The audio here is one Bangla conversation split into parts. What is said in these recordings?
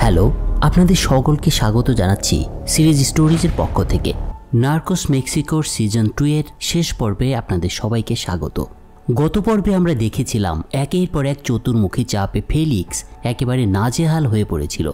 হ্যালো, আপনাদের সকলকে স্বাগত জানাচ্ছি সিরিজ স্টোরিজের পক্ষ থেকে। নার্কোস মেক্সিকোর সিজন 2 এর শেষ পর্বে আপনাদের সবাইকে স্বাগত। গত পর্বে আমরা দেখেছিলাম একের পর এক চতুর্মুখী চাপে ফেলিক্স একেবারে নাজেহাল হয়ে পড়েছিল,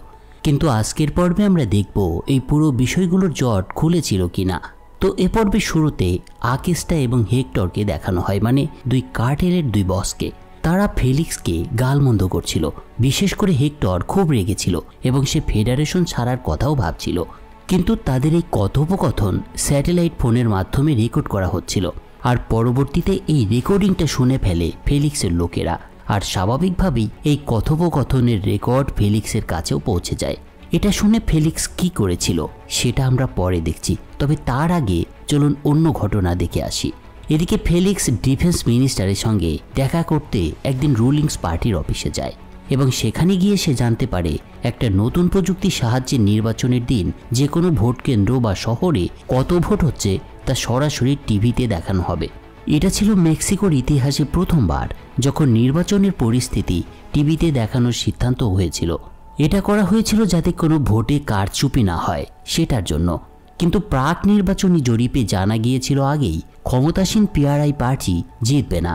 কিন্তু আজকের পর্বে আমরা দেখব এই পুরো বিষয়গুলোর জট খুলেছিল কিনা। তো এ পর্বের শুরুতে আকেস্টা এবং হেক্টরকে দেখানো হয়, মানে দুই কার্টেলের দুই বসকে। তারা ফেলিক্সকে গালমন্দ করছিল, বিশেষ করে হেক্টর খুব রেগেছিল এবং সে ফেডারেশন ছাড়ার কথাও ভাবছিল। কিন্তু তাদের এই কথোপকথন স্যাটেলাইট ফোনের মাধ্যমে রেকর্ড করা হচ্ছিল, আর পরবর্তীতে এই রেকর্ডিংটা শুনে ফেলে ফেলিক্সের লোকেরা, আর স্বাভাবিকভাবেই এই কথোপকথনের রেকর্ড ফেলিক্সের কাছেও পৌঁছে যায়। এটা শুনে ফেলিক্স কি করেছিল সেটা আমরা পরে দেখছি, তবে তার আগে চলুন অন্য ঘটনা দেখে আসি। এদিকে ফেলিক্স ডিফেন্স মিনিস্টারের সঙ্গে দেখা করতে একদিন রুলিংস পার্টির অফিসে যায় এবং সেখানে গিয়ে সে জানতে পারে একটা নতুন প্রযুক্তির সাহায্যে নির্বাচনের দিন যে কোনো ভোট কেন্দ্র বা শহরে কত ভোট হচ্ছে তা সরাসরি টিভিতে দেখানো হবে। এটা ছিল মেক্সিকোর ইতিহাসে প্রথমবার যখন নির্বাচনের পরিস্থিতি টিভিতে দেখানোর সিদ্ধান্ত হয়েছিল। এটা করা হয়েছিল যাতে কোনো ভোটে কারচুপি না হয় সেটার জন্য। কিন্তু প্রাক নির্বাচনী জরিপে জানা গিয়েছিল আগেই ক্ষমতাসীন পিআরআই পার্টি জিতবে না।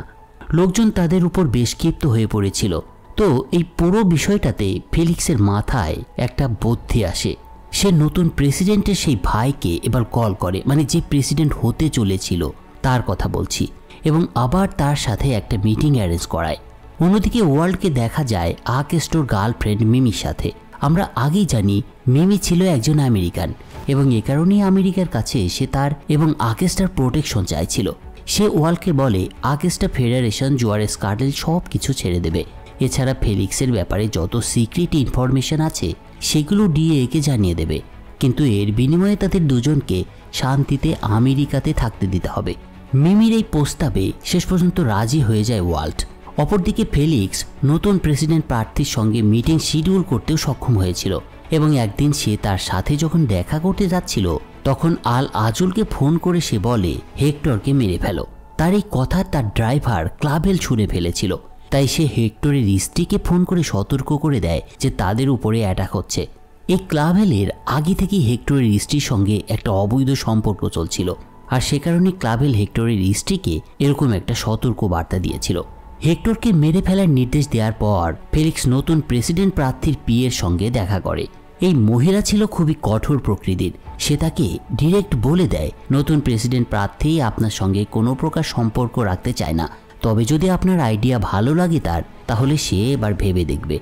লোকজন তাদের উপর বেশ ক্ষিপ্ত হয়ে পড়েছিল। তো এই পুরো বিষয়টাতে ফেলিক্সের মাথায় একটা বুদ্ধি আসে। সে নতুন প্রেসিডেন্টের সেই ভাইকে এবার কল করে, মানে যে প্রেসিডেন্ট হতে চলেছিল তার কথা বলছি, এবং আবার তার সাথে একটা মিটিং অ্যারেঞ্জ করায়। অন্যদিকে ওয়ার্ল্ডকে দেখা যায় আকেস্টোর গার্লফ্রেন্ড মিমির সাথে। আমরা আগেই জানি মিমি ছিল একজন আমেরিকান এবং এ কারণেই আমেরিকার কাছে সে তার এবং আকেস্টার প্রোটেকশন চাইছিল। সে ওয়ার্ল্ডকে বলে আকেস্টা ফেডারেশন জুয়ারেস কার্টেল সব কিছু ছেড়ে দেবে, এছাড়া ফেলিক্সের ব্যাপারে যত সিক্রেট ইনফরমেশন আছে সেগুলো ডিএকে জানিয়ে দেবে, কিন্তু এর বিনিময়ে তাদের দুজনকে শান্তিতে আমেরিকাতে থাকতে দিতে হবে। মিমির এই প্রস্তাবে শেষ পর্যন্ত রাজি হয়ে যায় ওয়ার্ল্ড। অপরদিকে ফেলিক্স নতুন প্রেসিডেন্ট প্রার্থীর সঙ্গে মিটিং শিডিউল করতেও সক্ষম হয়েছিল এবং একদিন সে তার সাথে যখন দেখা করতে যাচ্ছিল তখন আল আজুলকে ফোন করে সে বলে হেক্টরকে মেরে ফেলো। তার এই কথা তার ড্রাইভার ক্লাভেল শুনে ফেলেছিল, তাই সে হেক্টরের স্ত্রীকে ফোন করে সতর্ক করে দেয় যে তাদের উপরে অ্যাটাক হচ্ছে। এই ক্লাভেলের আগে থেকেই হেক্টরের স্ত্রীর সঙ্গে একটা অবৈধ সম্পর্ক চলছিল, আর সে কারণে ক্লাভেল হেক্টরের স্ত্রীকে এরকম একটা সতর্ক বার্তা দিয়েছিল। হেক্টরকে মেরে ফেলার নির্দেশ দেওয়ার পর ফেলিক্স নতুন প্রেসিডেন্ট প্রার্থীর পিয়ের সঙ্গে দেখা করে। এই মহিলা ছিল খুবই কঠোর প্রকৃতির। সে তাকে ডিরেক্ট বলে দেয় নতুন প্রেসিডেন্ট প্রার্থী আপনার সঙ্গে কোনো প্রকার সম্পর্ক রাখতে চায় না, তবে যদি আপনার আইডিয়া ভালো লাগে তাহলে সে এবার ভেবে দেখবে।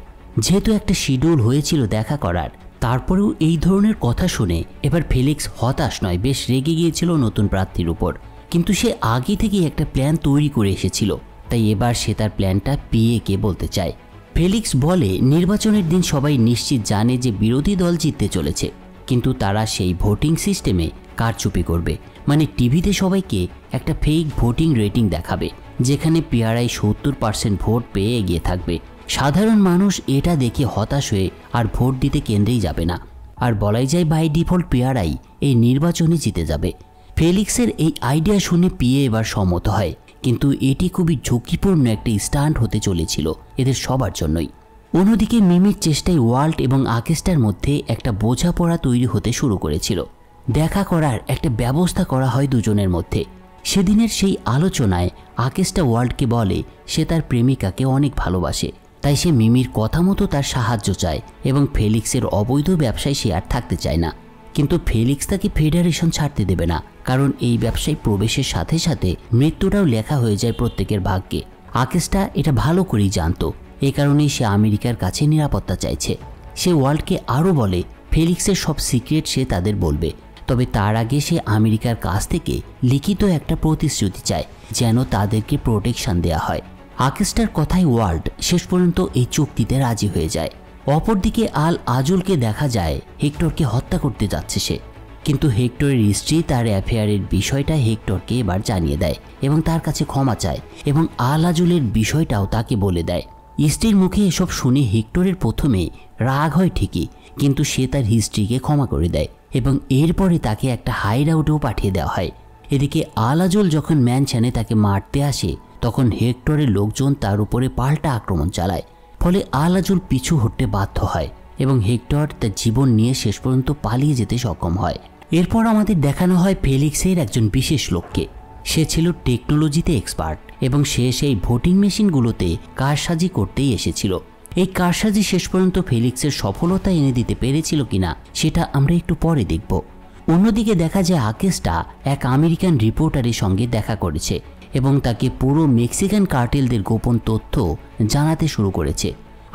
যেহেতু একটা শিডিউল হয়েছিল দেখা করার, তারপরেও এই ধরনের কথা শুনে এবার ফেলিক্স হতাশ নয়, বেশ রেগে গিয়েছিল নতুন প্রার্থীর উপর। কিন্তু সে আগে থেকেই একটা প্ল্যান তৈরি করে এসেছিল, তাই এবার সে তার প্ল্যানটা পিএকে বলতে চায়। ফেলিক্স বলে নির্বাচনের দিন সবাই নিশ্চিত জানে যে বিরোধী দল জিততে চলেছে, কিন্তু তারা সেই ভোটিং সিস্টেমে কারচুপি করবে, মানে টিভিতে সবাইকে একটা ফেক ভোটিং রেটিং দেখাবে যেখানে পিআরআই 70% ভোট পেয়ে এগিয়ে থাকবে। সাধারণ মানুষ এটা দেখে হতাশ হয়ে আর ভোট দিতে কেন্দ্রেই যাবে না, আর বলাই যায় বাই ডিফল্ট পিআরআই এই নির্বাচনে জিতে যাবে। ফেলিক্সের এই আইডিয়া শুনে পিএ এবার সম্মত হয়, কিন্তু এটি খুবই ঝুঁকিপূর্ণ একটা স্টান্ট হতে চলেছিল এদের সবার জন্যই। অন্যদিকে মিমির চেষ্টায় ওয়ার্ল্ড এবং আকেস্টার মধ্যে একটা বোঝাপড়া তৈরি হতে শুরু করেছিল। দেখা করার একটা ব্যবস্থা করা হয় দুজনের মধ্যে। সেদিনের সেই আলোচনায় আকেস্টা ওয়ার্ল্ডকে বলে সে তার প্রেমিকাকে অনেক ভালোবাসে, তাই সে মিমির কথা মতো তার সাহায্য চায় এবং ফেলিক্সের অবৈধ ব্যবসায় সে আর থাকতে চায় না। কিন্তু ফেলিক্স তাকে ফেডারেশন ছাড়তে দেবে না, কারণ এই ব্যবসায় প্রবেশের সাথে সাথে মৃত্যুটাও লেখা হয়ে যায় প্রত্যেকের ভাগ্যে। আকেস্টা এটা ভালো করেই জানতো, এ কারণেই সে আমেরিকার কাছে নিরাপত্তা চাইছে। সে ওয়ার্ল্ডকে আরও বলে ফেলিক্সের সব সিক্রেট সে তাদের বলবে, তবে তার আগে সে আমেরিকার কাছ থেকে লিখিত একটা প্রতিশ্রুতি চায় যেন তাদেরকে প্রোটেকশন দেয়া হয়। আকেস্টার কথায় ওয়ার্ল্ড শেষ পর্যন্ত এই চুক্তিতে রাজি হয়ে যায়। অপরদিকে আল আজুলকে দেখা যায় হেক্টরকে হত্যা করতে যাচ্ছে সে, কিন্তু হেক্টরের স্ত্রী তার অ্যাফেয়ারের বিষয়টা হেক্টরকে এবার জানিয়ে দেয় এবং তার কাছে ক্ষমা চায়, এবং আল আজুলের বিষয়টাও তাকে বলে দেয়। স্ত্রীর মুখে এসব শুনে হেক্টরের প্রথমে রাগ হয় ঠিকই, কিন্তু সে তার স্ত্রীকে ক্ষমা করে দেয় এবং এরপরে তাকে একটা হাইড আউটেও পাঠিয়ে দেওয়া হয়। এদিকে আল আজুল যখন ম্যানশনে তাকে মারতে আসে তখন হেক্টরের লোকজন তার উপরে পাল্টা আক্রমণ চালায়, ফলে আল আজুল পিছু হটতে বাধ্য হয় এবং হেক্টর তার জীবন নিয়ে শেষ পর্যন্ত পালিয়ে যেতে সক্ষম হয়। এরপর আমাদের দেখানো হয় ফেলিক্সের একজন বিশেষ লোককে। সে ছিল টেকনোলজিতে এক্সপার্ট এবং সে সেই ভোটিং মেশিনগুলোতে কারসাজি করতেই এসেছিল। এই কারসাজি শেষ পর্যন্ত ফেলিক্সের সফলতা এনে দিতে পেরেছিল কিনা সেটা আমরা একটু পরে দেখব। অন্যদিকে দেখা যায় আকেস্টা এক আমেরিকান রিপোর্টারের সঙ্গে দেখা করেছে এবং তাকে পুরো মেক্সিকান কার্টেলদের গোপন তথ্য জানাতে শুরু করেছে।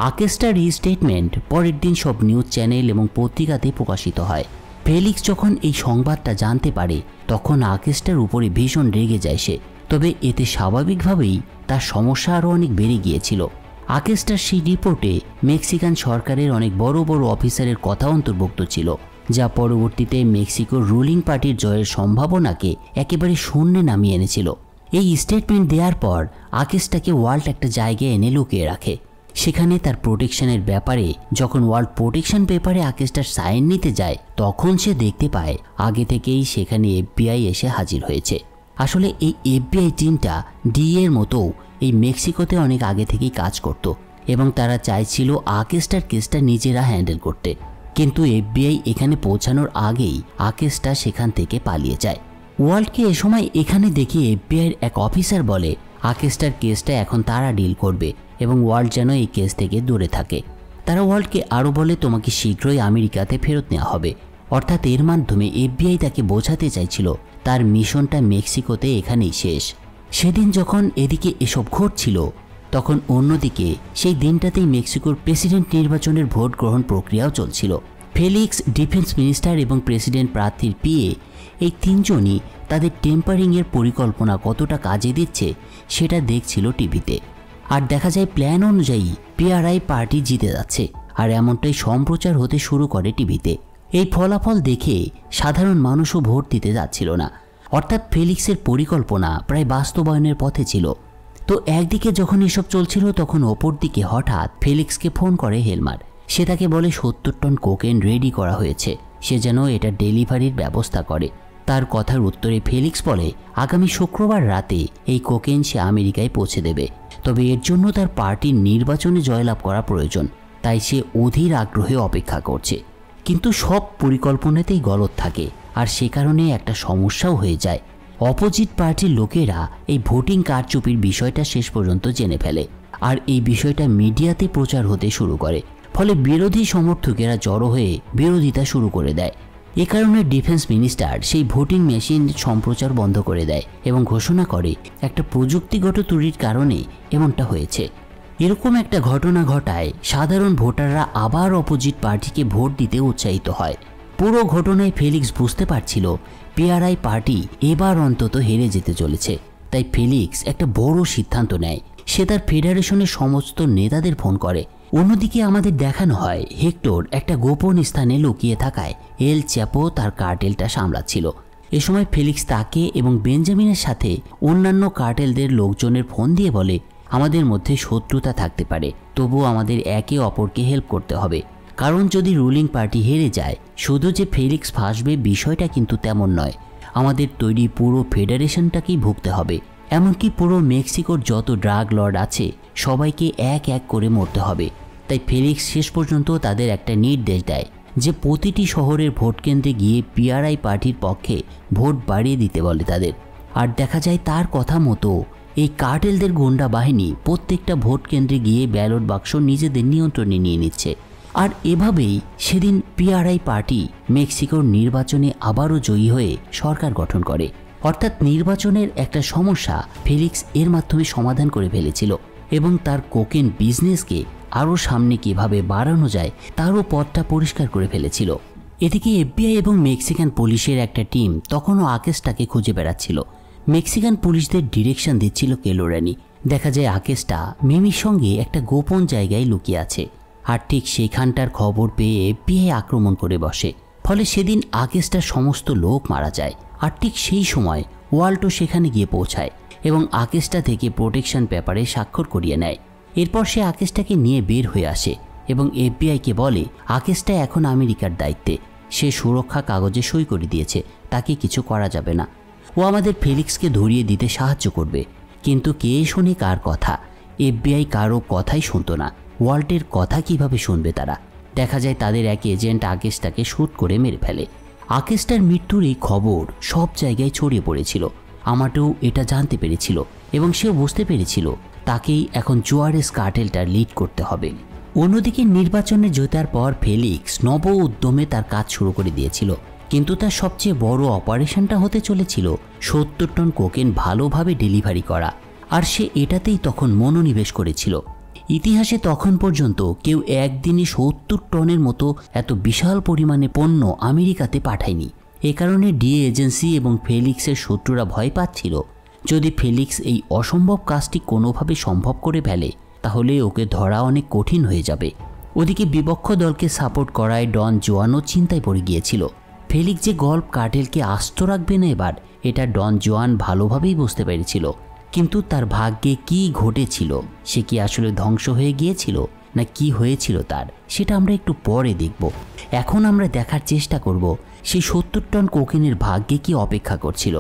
আকেস্টার এই স্টেটমেন্ট পরের দিন সব নিউজ চ্যানেল এবং পত্রিকাতে প্রকাশিত হয়। ফেলিক্স যখন এই সংবাদটা জানতে পারে তখন আকেস্টার উপরে ভীষণ রেগে যায় সে। তবে এতে স্বাভাবিকভাবেই তার সমস্যা আরও অনেক বেড়ে গিয়েছিল। আকেস্টার সেই রিপোর্টে মেক্সিকান সরকারের অনেক বড় বড় অফিসারের কথা অন্তর্ভুক্ত ছিল, যা পরবর্তীতে মেক্সিকোর রুলিং পার্টির জয়ের সম্ভাবনাকে একেবারে শূন্যে নামিয়ে এনেছিল। এই স্টেটমেন্ট দেওয়ার পর আকেস্টাকে ওয়াল্ট একটা জায়গায় এনে লুকিয়ে রাখে। সেখানে তার প্রোটেকশনের ব্যাপারে যখন ওয়ার্ল্ড প্রোটেকশন পেপারে আকেস্টার সাইন নিতে যায় তখন সে দেখতে পায় আগে থেকেই সেখানে এফবিআই এসে হাজির হয়েছে। আসলে এই এফবিআই টিমটা ডিএর মতো এই মেক্সিকোতে অনেক আগে থেকেই কাজ করত এবং তারা চাইছিল আকেস্টার কেসটা নিজেরা হ্যান্ডেল করতে। কিন্তু এফবিআই এখানে পৌঁছানোর আগেই আকেস্টা সেখান থেকে পালিয়ে যায়। ওয়ার্ল্ডকে এ সময় এখানে দেখে এফবিআইয়ের এক অফিসার বলে আকেস্টার কেসটা এখন তারা ডিল করবে এবং ওয়ার্ল্ড যেন এই কেস থেকে দূরে থাকে। তারা ওয়ার্ল্ডকে আরও বলে তোমাকে শীঘ্রই আমেরিকাতে ফেরত নেওয়া হবে। অর্থাৎ এর মাধ্যমে এফবিআই তাকে বোঝাতে চাইছিল তার মিশনটা মেক্সিকোতে এখানেই শেষ। সেদিন যখন এদিকে এসব ঘটছিল তখন অন্যদিকে সেই দিনটাতেই মেক্সিকোর প্রেসিডেন্ট নির্বাচনের ভোট গ্রহণ প্রক্রিয়াও চলছিল। ফেলিক্স, ডিফেন্স মিনিস্টার এবং প্রেসিডেন্ট প্রার্থীর পিএ এই তিনজনই তাদের টেম্পারিংয়ের পরিকল্পনা কতটা কাজে দিচ্ছে সেটা দেখছিল টিভিতে। আর দেখা যায় প্ল্যান অনুযায়ী পিআরআই পার্টি জিতে যাচ্ছে, আর এমনটাই সম্প্রচার হতে শুরু করে টিভিতে। এই ফলাফল দেখে সাধারণ মানুষও ভোট দিতে যাচ্ছিল না। অর্থাৎ ফেলিক্সের পরিকল্পনা প্রায় বাস্তবায়নের পথে ছিল। তো একদিকে যখন এসব চলছিল তখন অপর দিকে হঠাৎ ফেলিক্সকে ফোন করে হেলমার। সে তাকে বলে 70 টন কোকেন রেডি করা হয়েছে, সে যেন এটা ডেলিভারির ব্যবস্থা করে। তার কথার উত্তরে ফেলিক্স বলে আগামী শুক্রবার রাতে এই কোকেন সে আমেরিকায় পৌঁছে দেবে, তবে এর জন্য তার পার্টির নির্বাচনে জয়লাভ করা প্রয়োজন, তাই সে অধীর আগ্রহে অপেক্ষা করছে। কিন্তু সব পরিকল্পনাতেই গলদ থাকে, আর সে কারণে একটা সমস্যাও হয়ে যায়। অপোজিট পার্টির লোকেরা এই ভোটিং কারচুপির বিষয়টা শেষ পর্যন্ত জেনে ফেলে, আর এই বিষয়টা মিডিয়াতে প্রচার হতে শুরু করে। ফলে বিরোধী সমর্থকেরা জড়ো হয়ে বিরোধিতা শুরু করে দেয়। এ কারণে ডিফেন্স মিনিস্টার সেই ভোটিং মেশিন সম্প্রচার বন্ধ করে দেয় এবং ঘোষণা করে একটা প্রযুক্তিগত ত্রুটির কারণে এমনটা হয়েছে। এরকম একটা ঘটনা ঘটায় সাধারণ ভোটাররা আবার অপোজিট পার্টিকে ভোট দিতে উৎসাহিত হয়। পুরো ঘটনায় ফেলিক্স বুঝতে পারছিল পিআরআই পার্টি এবার অন্তত হেরে যেতে চলেছে। তাই ফেলিক্স একটা বড় সিদ্ধান্ত নেয়। সে তার ফেডারেশনের সমস্ত নেতাদের ফোন করে। অন্যদিকে আমাদের দেখানো হয় হেক্টর একটা গোপন স্থানে লুকিয়ে থাকায় এল চ্যাপো তার কার্টেলটা সামলাচ্ছিল। এ সময় ফেলিক্স তাকে এবং বেঞ্জামিনের সাথে অন্যান্য কার্টেলদের লোকজনের ফোন দিয়ে বলে আমাদের মধ্যে শত্রুতা থাকতে পারে, তবুও আমাদের একে অপরকে হেল্প করতে হবে, কারণ যদি রুলিং পার্টি হেরে যায় শুধু যে ফেলিক্স ফাঁসবে বিষয়টা কিন্তু তেমন নয়, আমাদের তৈরি পুরো ফেডারেশনটাকেই ভুগতে হবে। এমনকি পুরো মেক্সিকোর যত ড্রাগ লর্ড আছে সবাইকে এক এক করে মরতে হবে। তাই ফেলিক্স শেষ পর্যন্ত তাদের একটা নির্দেশ দেয় যে প্রতিটি শহরের ভোট কেন্দ্রে গিয়ে পিআরআই পার্টির পক্ষে ভোট বাড়িয়ে দিতে বলে তাদের। আর দেখা যায় তার কথা মতো এই কার্টেলদের গুন্ডা বাহিনী প্রত্যেকটা ভোট কেন্দ্রে গিয়ে ব্যালট বাক্স নিজেদের নিয়ন্ত্রণে নিয়ে নিচ্ছে। আর এভাবেই সেদিন পিআরআই পার্টি মেক্সিকোর নির্বাচনে আবারও জয়ী হয়ে সরকার গঠন করে। অর্থাৎ নির্বাচনের একটা সমস্যা ফেলিক্স এর মাধ্যমে সমাধান করে ফেলেছিল এবং তার কোকেন বিজনেসকে আরও সামনে কিভাবে বাড়ানো যায় তারও পথটা পরিষ্কার করে ফেলেছিল। এদিকে এফবিআই এবং মেক্সিকান পুলিশের একটা টিম তখনও আকেস্টাকে খুঁজে বেড়াচ্ছিল। মেক্সিকান পুলিশদের ডিরেকশন দিচ্ছিল কেলোরানি। দেখা যায় আকেস্টা মিমির সঙ্গে একটা গোপন জায়গায় লুকিয়ে আছে, আর ঠিক সেখানটার খবর পেয়ে এফবিআই আক্রমণ করে বসে। ফলে সেদিন আকেস্টার সমস্ত লোক মারা যায়। আর ঠিক সেই সময় ওয়াল্টো সেখানে গিয়ে পৌঁছায় এবং আকেস্টা থেকে প্রোটেকশন পেপারে স্বাক্ষর করিয়ে নেয়। এরপর সে আকেস্টাকে নিয়ে বের হয়ে আসে এবং এফবিআইকে বলে আকেস্টা এখন আমেরিকার দায়িত্বে, সে সুরক্ষা কাগজে সই করে দিয়েছে, তাকে কিছু করা যাবে না। ও আমাদের ফেলিক্সকে ধরিয়ে দিতে সাহায্য করবে। কিন্তু কে শোনে কার কথা? এফবিআই কারো কথাই শুনতো না। ওয়াল্টের কথা কিভাবে শুনবে তারা? দেখা যায় তাদের এক এজেন্ট আকেশটাকে শুট করে মেরে ফেলে। আকেশটার মৃত্যুর এই খবর সব জায়গায় ছড়িয়ে পড়েছিল। আমারও এটা জানতে পেরেছিল এবং সেও বুঝতে পেরেছিল তাকেই এখন জুয়ারেস কার্টেলটা লিড করতে হবে। অন্যদিকে নির্বাচনে জেতার পর ফেলিক্স নব উদ্যমে তার কাজ শুরু করে দিয়েছিল, কিন্তু তার সবচেয়ে বড় অপারেশনটা হতে চলেছিল 70 টন কোকেন ভালোভাবে ডেলিভারি করা, আর সে এটাতেই তখন মনোনিবেশ করেছিল। ইতিহাসে তখন পর্যন্ত কেউ একদিনে 70 টনের মতো এত বিশাল পরিমাণে পণ্য আমেরিকাতে পাঠায়নি। এ কারণে ডিএ এজেন্সি এবং ফেলিক্সের শত্রুরা ভয় পাচ্ছিল যদি ফেলিক্স এই অসম্ভব কাজটি কোনোভাবে সম্ভব করে ফেলে তাহলে ওকে ধরা অনেক কঠিন হয়ে যাবে। ওদিকে বিপক্ষ দলকে সাপোর্ট করায় ডন জোয়ানও চিন্তায় পড়ে গিয়েছিল। ফেলিক্স যে গল্ফ কার্টেলকে আস্ত রাখবে না এবার, এটা ডন জোয়ান ভালোভাবেই বুঝতে পেরেছিল। কিন্তু তার ভাগ্যে কি ঘটেছিল, সে কি আসলে ধ্বংস হয়ে গিয়েছিল না কি হয়েছিল তার, সেটা আমরা একটু পরে দেখব। এখন আমরা দেখার চেষ্টা করব সেই 70 টন কোকেনের ভাগ্যে কি অপেক্ষা করছিল।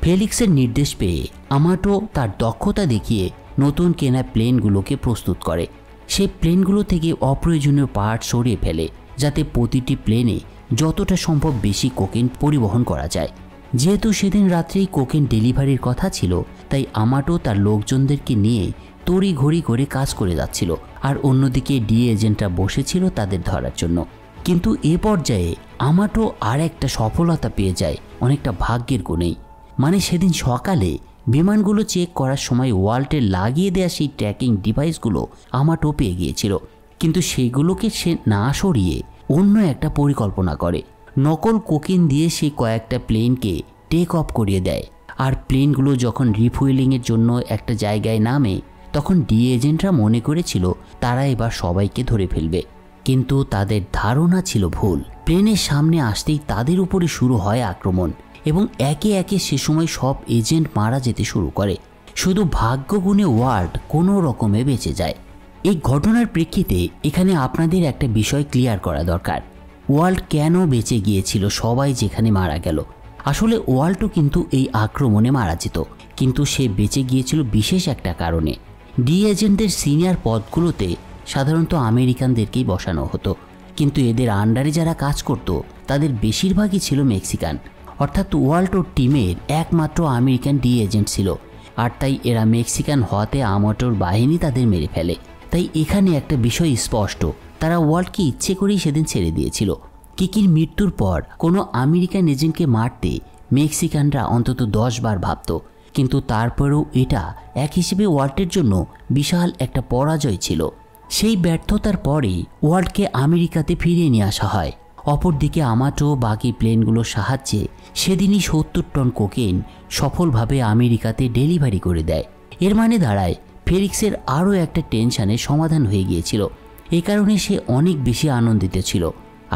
ফেলিক্সের নির্দেশ পেয়ে আমাটো তার দক্ষতা দেখিয়ে নতুন কেনা প্লেনগুলোকে প্রস্তুত করে। সেই প্লেনগুলো থেকে অপ্রয়োজনীয় পার্ট সরিয়ে ফেলে যাতে প্রতিটি প্লেনে যতটা সম্ভব বেশি কোকেন পরিবহন করা যায়। যেহেতু সেদিন রাত্রেই কোকেন ডেলিভারির কথা ছিল, তাই আমাটো তার লোকজনদেরকে নিয়ে তড়িঘড়ি করে কাজ করে যাচ্ছিল, আর অন্যদিকে ডি এজেন্টরা বসেছিল তাদের ধরার জন্য। কিন্তু এ পর্যায়ে আমাটো আর একটা সফলতা পেয়ে যায় অনেকটা ভাগ্যের গুণেই। মানে সেদিন সকালে বিমানগুলো চেক করার সময় ওয়াল্টে লাগিয়ে দেওয়া সেই ট্র্যাকিং ডিভাইসগুলো আমাটো পেয়ে গিয়েছিল, কিন্তু সেগুলোকে সে না সরিয়ে অন্য একটা পরিকল্পনা করে। নকল কোকেন দিয়ে সে কয়েকটা প্লেনকে টেক অফ করিয়ে দেয়, আর প্লেনগুলো যখন রিফুয়েলিংয়ের জন্য একটা জায়গায় নামে তখন ডি এজেন্টরা মনে করেছিল তারা এবার সবাইকে ধরে ফেলবে, কিন্তু তাদের ধারণা ছিল ভুল। প্লেনের সামনে আসতেই তাদের উপরে শুরু হয় আক্রমণ এবং একে একে সে সময় সব এজেন্ট মারা যেতে শুরু করে। শুধু ভাগ্যগুণে ওয়াল্ট কোনো রকমে বেঁচে যায়। এই ঘটনার প্রেক্ষিতে এখানে আপনাদের একটা বিষয় ক্লিয়ার করা দরকার, ওয়াল্ট কেন বেঁচে গিয়েছিল সবাই যেখানে মারা গেল। আসলে ওয়াল্টও কিন্তু এই আক্রমণে মারা যেত, কিন্তু সে বেঁচে গিয়েছিল বিশেষ একটা কারণে। ডি এজেন্টদের সিনিয়র পদগুলোতে সাধারণত আমেরিকানদেরকেই বসানো হতো, কিন্তু এদের আন্ডারে যারা কাজ করত তাদের বেশিরভাগই ছিল মেক্সিকান, অর্থাৎ ওয়াল্ট ও টিমের একমাত্র আমেরিকান ডি এজেন্ট ছিল, আর তাই এরা মেক্সিকান হওয়াতে আমাটোর বাহিনী তাদের মেরে ফেলে। তাই এখানে একটা বিষয় স্পষ্ট, তারা ওয়াল্টকে ইচ্ছে করেই সেদিন ছেড়ে দিয়েছিল। কিকির মৃত্যুর পর কোনো আমেরিকান এজেন্টকে মারতে মেক্সিকানরা অন্তত 10 বার ভাবত, কিন্তু তারপরেও এটা এক হিসেবে ওয়াল্টের জন্য বিশাল একটা পরাজয় ছিল। সেই ব্যর্থতার পরেই ওয়াল্টকে আমেরিকাতে ফিরিয়ে নিয়ে আসা হয়। অপরদিকে আমাটো বাকি প্লেনগুলোর সাহায্যে সেদিনই 70 টন কোকেন সফলভাবে আমেরিকাতে ডেলিভারি করে দেয়। এর মানে দাঁড়ায় ফেলিক্সের আরও একটা টেনশনের সমাধান হয়ে গিয়েছিল। এই কারণে সে অনেক বেশি আনন্দিত ছিল,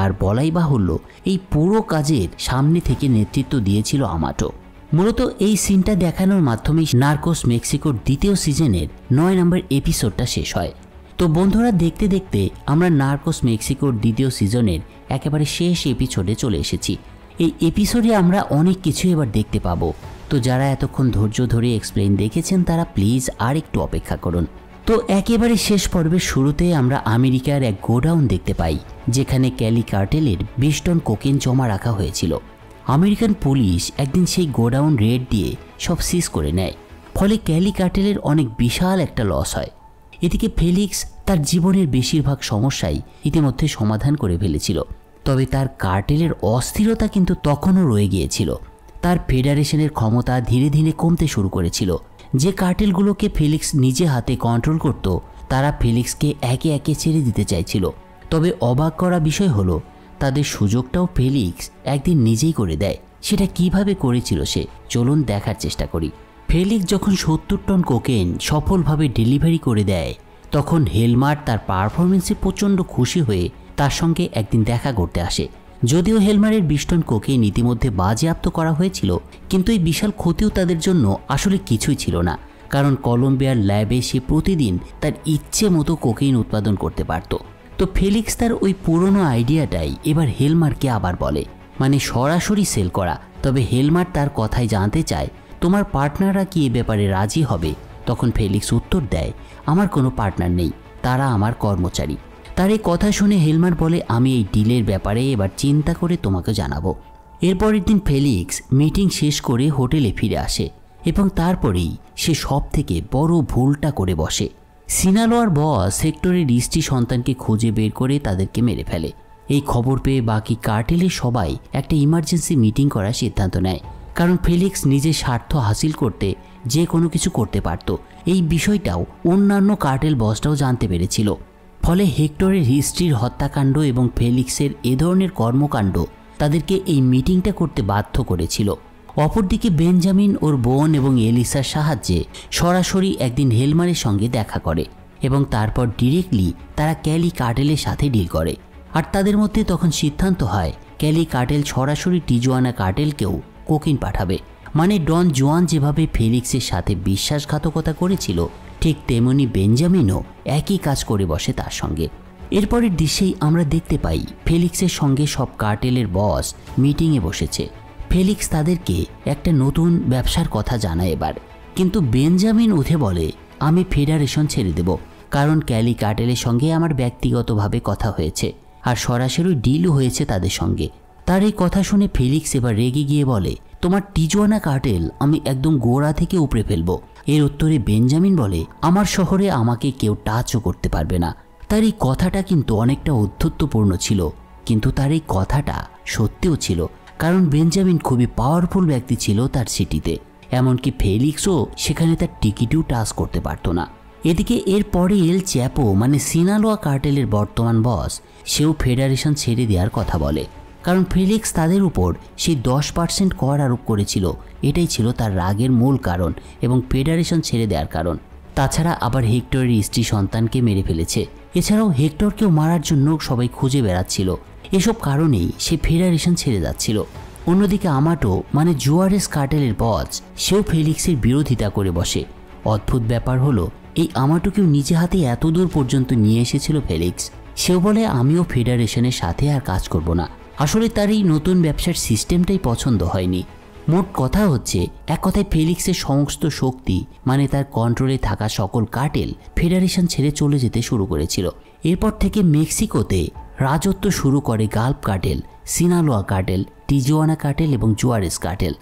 আর বলাই বাহুল্য এই পুরো কাজের সামনে থেকে নেতৃত্ব দিয়েছিল আমাটো। মূলত এই সিনটা দেখানোর মাধ্যমেই নার্কোস মেক্সিকোর দ্বিতীয় সিজনের 9 নম্বর এপিসোডটা শেষ হয়। তো বন্ধুরা, দেখতে দেখতে আমরা নার্কোস মেক্সিকোর দ্বিতীয় সিজনের একেবারে শেষ এপিসোডে চলে এসেছি। এই এপিসোডে আমরা অনেক কিছু এবার দেখতে পাবো। তো যারা এতক্ষণ ধৈর্য ধরে এক্সপ্লেইন দেখেছেন তারা প্লিজ আর একটু অপেক্ষা করুন। তো একেবারে শেষ পর্বের শুরুতে আমরা আমেরিকার এক গোডাউন দেখতে পাই, যেখানে ক্যালি কার্টেলের 20 টন কোকেন জমা রাখা হয়েছিল। আমেরিকান পুলিশ একদিন সেই গোডাউন রেড দিয়ে সব সিজ করে নেয়, ফলে ক্যালি কার্টেলের অনেক বিশাল একটা লস হয়। এদিকে ফেলিক্স তার জীবনের বেশিরভাগ সমস্যাই ইতিমধ্যে সমাধান করে ফেলেছিল, তবে তার কার্টেলের অস্থিরতা কিন্তু তখনও রয়ে গিয়েছিল। তার ফেডারেশনের ক্ষমতা ধীরে ধীরে কমতে শুরু করেছিল। যে কার্টেলগুলোকে ফেলিক্স নিজে হাতে কন্ট্রোল করত তারা ফেলিক্সকে একে একে ছেড়ে দিতে চাইছিল। তবে অবাক করা বিষয় হলো তাদের সুযোগটাও ফেলিক্স একদিন নিজেই করে দেয়। সেটা কিভাবে করেছিল সে, চলুন দেখার চেষ্টা করি। ফেলিক্স যখন 70 টন কোকেন সফলভাবে ডেলিভারি করে দেয় তখন হেলমার তার পারফরমেন্সে প্রচণ্ড খুশি হয়ে তার সঙ্গে একদিন দেখা করতে আসে। যদিও হেলমারের 20 টন কোকেন ইতিমধ্যে বাজেয়াপ্ত করা হয়েছিল, কিন্তু এই বিশাল ক্ষতিও তাদের জন্য আসলে কিছুই ছিল না, কারণ কলম্বিয়ার ল্যাবে সে প্রতিদিন তার ইচ্ছে মতো কোকেন উৎপাদন করতে পারত। তো ফেলিক্স তার ওই পুরনো আইডিয়াটাই এবার হেলমারকে আবার বলে, মানে সরাসরি সেল করা। তবে হেলমার তার কথাই জানতে চায় তোমার পার্টনাররা কি এ ব্যাপারে রাজি হবে। তখন ফেলিক্স উত্তর দেয়, আমার কোনো পার্টনার নেই, তারা আমার কর্মচারী। তার এই কথা শুনে হেলমার বলে, আমি এই ডিলের ব্যাপারে এবার চিন্তা করে তোমাকে জানাবো। এরপরের দিন ফেলিক্স মিটিং শেষ করে হোটেলে ফিরে আসে এবং তারপরেই সে সব থেকে বড় ভুলটা করে বসে। সিনালোয়ার বস হেক্টরের স্ত্রী সন্তানকে খুঁজে বের করে তাদেরকে মেরে ফেলে। এই খবর পেয়ে বাকি কার্টেলের সবাই একটা ইমার্জেন্সি মিটিং করার সিদ্ধান্ত নেয়, কারণ ফেলিক্স নিজের স্বার্থ হাসিল করতে যে কোনো কিছু করতে পারত। এই বিষয়টাও অন্যান্য কার্টেল বসটাও জানতে পেরেছিল। ফলে হেক্টরের স্ত্রীর হত্যাকাণ্ড এবং ফেলিক্সের এ ধরনের কর্মকাণ্ড তাদেরকে এই মিটিংটা করতে বাধ্য করেছিল। অপরদিকে বেঞ্জামিন ওর বোন এবং এলিসার সাহায্যে সরাসরি একদিন হেলমারের সঙ্গে দেখা করে এবং তারপর ডিরেক্টলি তারা ক্যালি কার্টেলের সাথে ডিল করে। আর তাদের মধ্যে তখন সিদ্ধান্ত হয় ক্যালি কার্টেল সরাসরি টিজুয়ানা কার্টেলকেও কোকিন পাঠাবে। মানে ডন জুয়ান যেভাবে ফেলিক্সের সাথে বিশ্বাসঘাতকতা করেছিল, ঠিক তেমনি বেঞ্জামিনও একই কাজ করে বসে তার সঙ্গে। এরপরের দৃশ্যেই আমরা দেখতে পাই ফেলিক্সের সঙ্গে সব কার্টেলের বস মিটিংয়ে বসেছে। ফেলিক্স তাদেরকে একটা নতুন ব্যবসার কথা জানায় এবার, কিন্তু বেঞ্জামিন উঠে বলে, আমি ফেডারেশন ছেড়ে দেব, কারণ ক্যালি কার্টেলের সঙ্গে আমার ব্যক্তিগতভাবে কথা হয়েছে আর সরাসরি ডিলও হয়েছে তাদের সঙ্গে। তার এই কথা শুনে ফেলিক্স এবার রেগে গিয়ে বলে, তোমার টিজুয়ানা কার্টেল আমি একদম গোড়া থেকে উপড়ে ফেলবো। এর উত্তরে বেঞ্জামিন বলে, আমার শহরে আমাকে কেউ টাচও করতে পারবে না। তার এই কথাটা কিন্তু অনেকটা অধ্যত্বপূর্ণ ছিল, কিন্তু তার এই কথাটা সত্যিও ছিল, কারণ বেঞ্জামিন খুবই পাওয়ারফুল ব্যক্তি ছিল তার সিটিতে। এমনকি ফেলিক্সও সেখানে তার টিকিটও টাচ করতে পারত না। এদিকে এরপরে এল চ্যাপো মানে সিনালোয়া কার্টেলের বর্তমান বস, সেও ফেডারেশন ছেড়ে দেওয়ার কথা বলে, কারণ ফেলিক্স তাদের উপর সেই 10% কর আরোপ করেছিল। এটাই ছিল তার রাগের মূল কারণ এবং ফেডারেশন ছেড়ে দেওয়ার কারণ। তাছাড়া আবার হেক্টরের স্ত্রী সন্তানকে মেরে ফেলেছে। এছাড়াও হেক্টরকেও মারার জন্য সবাই খুঁজে বেড়াচ্ছিল। এসব কারণেই সে ফেডারেশন ছেড়ে যাচ্ছিল। অন্যদিকে আমাটো মানে জুয়ারেস কার্টেলের বস, সেও ফেলিক্সের বিরোধিতা করে বসে। অদ্ভুত ব্যাপার হলো, এই আমাটোকেও নিজে হাতে এত দূর পর্যন্ত নিয়ে এসেছিল ফেলিক্স। সেও বলে, আমিও ফেডারেশনের সাথে আর কাজ করব না। আসলে তার এই নতুন ব্যবসার সিস্টেমটাই পছন্দ হয়নি। মোট কথা হচ্ছে, এক কথায় ফেলিক্সের সমস্ত শক্তি মানে তার কন্ট্রোলে থাকা সকল কার্টেল ফেডারেশন ছেড়ে চলে যেতে শুরু করেছিল। এরপর থেকে মেক্সিকোতে রাজত্ব শুরু করে Gulf cartel, Sinaloa cartel, Tijuana cartel এবং জুয়ারেস কার্টেল।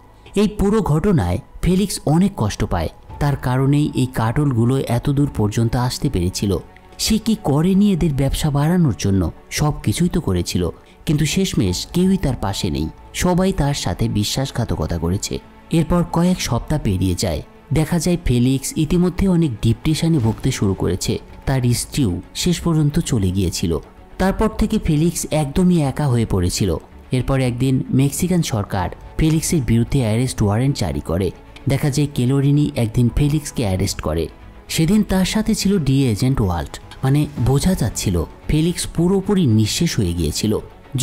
এই পুরো ঘটনায় ফেলিক্স অনেক কষ্ট পায়। তার কারণেই এই কার্টেলগুলো এত দূর পর্যন্ত আসতে পেরেছিল। সে কি করেনি এদের ব্যবসা বাড়ানোর জন্য? সব কিছুই তো করেছিল, কিন্তু শেষমেশ কেউই তার পাশে নেই। সবাই তার সাথে বিশ্বাসঘাতকতা করেছে। এরপর কয়েক সপ্তাহ পেরিয়ে যায়। দেখা যায় ফেলিক্স ইতিমধ্যে অনেক ডিপ্রেশনে ভুগতে শুরু করেছে। তার স্ত্রীও শেষ পর্যন্ত চলে গিয়েছিল। তারপর থেকে ফেলিক্স একদমই একা হয়ে পড়েছিল। এরপর একদিন মেক্সিকান সরকার ফেলিক্সের বিরুদ্ধে অ্যারেস্ট ওয়ারেন্ট জারি করে। দেখা যায় কেলোরিনি একদিন ফেলিক্সকে অ্যারেস্ট করে। সেদিন তার সাথে ছিল ডি এজেন্ট ওয়াল্ট। মানে বোঝা যাচ্ছিল ফেলিক্স পুরোপুরি নিঃশেষ হয়ে গিয়েছিল।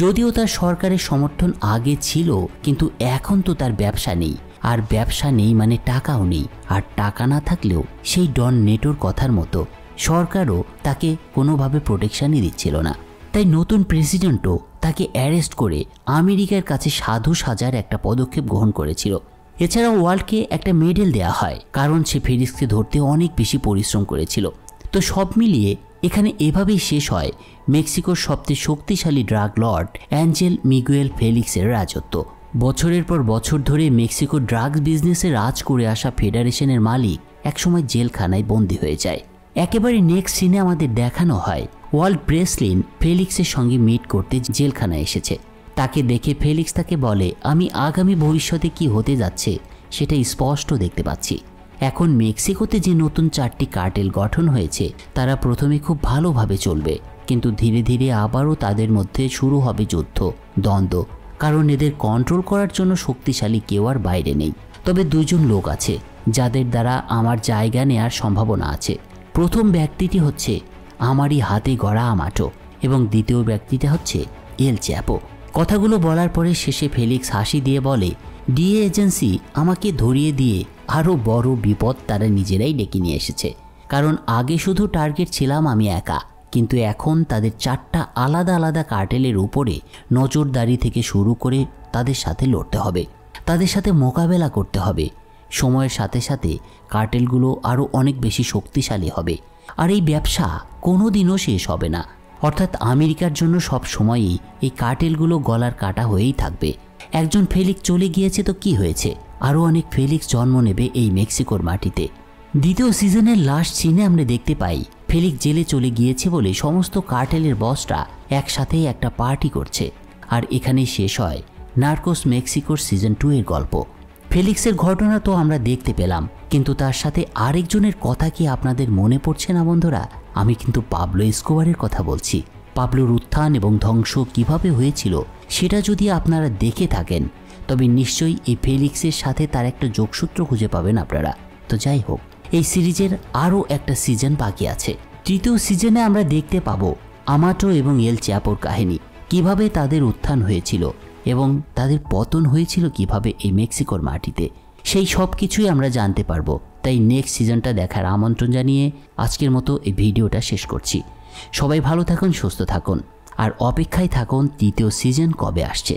যদিও তার সরকারের সমর্থন আগে ছিল, কিন্তু এখন তো তার ব্যবসা নেই, আর ব্যবসা নেই মানে টাকাও নেই। আর টাকা না থাকলেও সেই ডন নেটোর কথার মতো সরকারও তাকে কোনোভাবে প্রোটেকশনই দিচ্ছিল না। তাই নতুন প্রেসিডেন্টও তাকে অ্যারেস্ট করে আমেরিকার কাছে সাধু সাজার একটা পদক্ষেপ গ্রহণ করেছিল। এছাড়াও ওয়ার্ল্ডকে একটা মেডেল দেওয়া হয়, কারণ সে ফেলিক্সকে ধরতে অনেক বেশি পরিশ্রম করেছিল। তো সব মিলিয়ে এখানে এভাবেই শেষ হয় মেক্সিকোর সবচেয়ে শক্তিশালী ড্রাগ লর্ড অ্যাঞ্জেল মিগুয়েল ফেলিক্সের রাজত্ব। বছরের পর বছর ধরে মেক্সিকোর ড্রাগস বিজনেসে রাজ করে আসা ফেডারেশনের মালিক একসময় জেলখানায় বন্দী হয়ে যায়। একেবারে নেক্সট সিনে আমাদের দেখানো হয় ওয়াল্ট ব্রেসলিন ফেলিক্সের সঙ্গে মিট করতে জেলখানায় এসেছে। তাকে দেখে ফেলিক্স তাকে বলে, আমি আগামী ভবিষ্যতে কি হতে যাচ্ছে সেটা স্পষ্ট দেখতে পাচ্ছি। এখন মেক্সিকোতে যে নতুন 4টি কার্টেল গঠন হয়েছে তারা প্রথমে খুব ভালোভাবে চলবে, কিন্তু ধীরে ধীরে আবারও তাদের মধ্যে শুরু হবে যুদ্ধ, দ্বন্দ্ব, কারণ এদের কন্ট্রোল করার জন্য শক্তিশালী কেউ আর বাইরে নেই। তবে দুজন লোক আছে যাদের দ্বারা আমার জায়গা নেয়ার সম্ভাবনা আছে। প্রথম ব্যক্তিটি হচ্ছে আমারই হাতে গড়া আমাটো এবং দ্বিতীয় ব্যক্তিটা হচ্ছে এল চ্যাপো। কথাগুলো বলার পরে শেষে ফেলিক্স হাসি দিয়ে বলে, ডিএ এজেন্সি আমাকে ধরিয়ে দিয়ে আরও বড় বিপদ তারা নিজেরাই ডেকে নিয়ে এসেছে। কারণ আগে শুধু টার্গেট ছিলাম আমি একা, কিন্তু এখন তাদের 4টা আলাদা আলাদা কার্টেলের উপরে নজরদারি থেকে শুরু করে তাদের সাথে লড়তে হবে, তাদের সাথে মোকাবেলা করতে হবে। সময়ের সাথে সাথে কার্টেলগুলো আরও অনেক বেশি শক্তিশালী হবে, আর এই ব্যবসা কোনোদিনও শেষ হবে না। অর্থাৎ আমেরিকার জন্য সব সময়ই এই কার্টেলগুলো গলার কাটা হয়েই থাকবে। একজন ফেলিক্স চলে গিয়েছে তো কি হয়েছে, আরও অনেক ফেলিক্স জন্ম নেবে এই মেক্সিকোর মাটিতে। দ্বিতীয় সিজনের লাস্ট সিনে আমরা দেখতে পাই ফেলিক্স জেলে চলে গিয়েছে বলে সমস্ত কার্টেলের বসরা একসাথেই একটা পার্টি করছে। আর এখানেই শেষ হয় নার্কোস মেক্সিকোর সিজন 2 এর গল্প। ফেলিক্সের ঘটনা তো আমরা দেখতে পেলাম, কিন্তু তার সাথে আরেকজনের কথা কি আপনাদের মনে পড়ছে না বন্ধুরা? আমি কিন্তু পাবলো এসকোবারের কথা বলছি। পাবলোর উত্থান এবং ধ্বংস কিভাবে হয়েছিল সেটা যদি আপনারা দেখে থাকেন তবে নিশ্চয়ই এই ফেলিক্সের সাথে তার একটা যোগসূত্র খুঁজে পাবেন আপনারা। তো যাই হোক, এই সিরিজের আরও একটা সিজন বাকি আছে। তৃতীয় সিজনে আমরা দেখতে পাবো আমাটো এবং এল চ্যাপোর কাহিনী, কিভাবে তাদের উত্থান হয়েছিল এবং তাদের পতন হয়েছিল কিভাবে এই মেক্সিকোর মাটিতে, সেই সব কিছুই আমরা জানতে পারবো। তাই নেক্সট সিজনটা দেখার আমন্ত্রণ জানিয়ে আজকের মতো এই ভিডিওটা শেষ করছি। সবাই ভালো থাকুন, সুস্থ থাকুন আর অপেক্ষায় থাকুন তৃতীয় সিজন কবে আসছে।